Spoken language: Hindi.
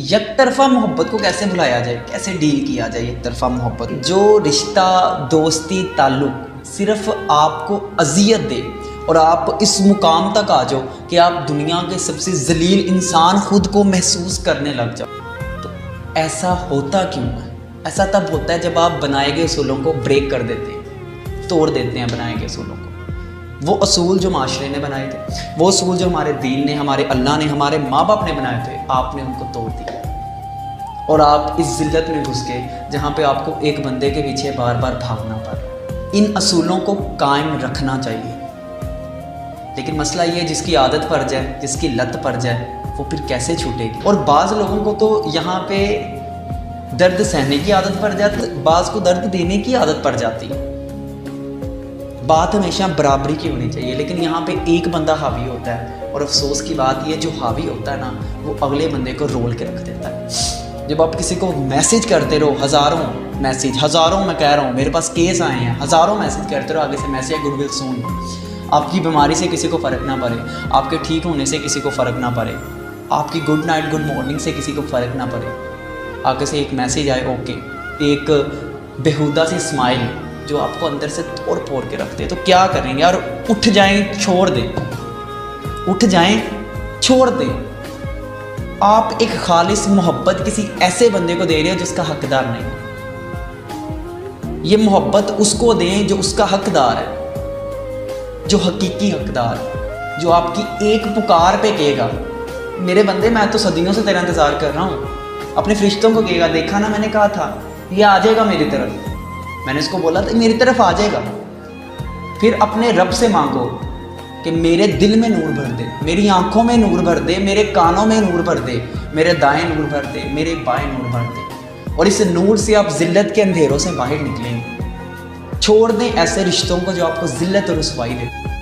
एक तरफा मोहब्बत को कैसे भुलाया जाए, कैसे डील किया जाए एक तरफा मोहब्बत। जो रिश्ता, दोस्ती, ताल्लुक सिर्फ आपको अजियत दे और आप इस मुकाम तक आ जाओ कि आप दुनिया के सबसे जलील इंसान खुद को महसूस करने लग जाओ, तो ऐसा होता क्यों है? ऐसा तब होता है जब आप बनाए गए असूलों को ब्रेक कर देते हैं, तोड़ देते हैं बनाए गए असूलों को। वो असूल जो माशरे ने बनाए थे, वो असूल जो हमारे दीन ने, हमारे अल्लाह ने, हमारे माँ बाप ने बनाए थे, आपने उनको तोड़ दिया और आप इस जिल्लत में घुस गए जहाँ पे आपको एक बंदे के पीछे बार बार भागना पड़े। इन असूलों को कायम रखना चाहिए, लेकिन मसला ये है जिसकी आदत पड़ जाए, जिसकी लत पड़ जाए, वो फिर कैसे छूटेगी। और बाज़ लोगों को तो यहाँ पे दर्द सहने की आदत पड़ जाती, बाज़ को दर्द देने की आदत पड़ जाती है। बात हमेशा बराबरी की होनी चाहिए, लेकिन यहाँ पे एक बंदा हावी होता है और अफसोस की बात ये, जो हावी होता है ना, वो अगले बंदे को रोल के रख देता है। जब आप किसी को मैसेज करते रहो, हज़ारों मैसेज, हज़ारों मैं कह रहा हूँ, मेरे पास केस आए हैं, हज़ारों मैसेज करते रहो, आगे से मैसेज गुड विल सून, आपकी बीमारी से किसी को फ़र्क ना पड़े, आपके ठीक होने से किसी को फ़र्क ना पड़े, आपकी गुड नाइट गुड मॉर्निंग से किसी को फ़र्क ना पड़े, आगे से एक मैसेज आए ओके, एक बेहुदा सी स्माइल जो आपको अंदर से तोड़ फोड़ के रखते, तो क्या करेंगे? और उठ जाएं, छोड़ दें, उठ जाएं, छोड़ दें। आप एक खालिस मोहब्बत किसी ऐसे बंदे को दे रहे हो जिसका हकदार नहीं। ये मोहब्बत उसको दें जो उसका हकदार है, जो हकीकी हकदार, जो आपकी एक पुकार पे कहेगा मेरे बंदे मैं तो सदियों से तेरा इंतज़ार कर रहा हूँ। अपने फरिश्तों को कहेगा, देखा ना मैंने कहा था ये आ जाएगा मेरी तरफ, मैंने इसको बोला था मेरी तरफ आ जाएगा। फिर अपने रब से मांगो कि मेरे दिल में नूर भर दे, मेरी आंखों में नूर भर दे, मेरे कानों में नूर भर दे, मेरे दाएं नूर भर दे, मेरे बाएं नूर भर दे, और इस नूर से आप जिल्लत के अंधेरों से बाहर निकलेंगे। छोड़ दें ऐसे रिश्तों को जो आपको जिल्लत और रुसवाई देते।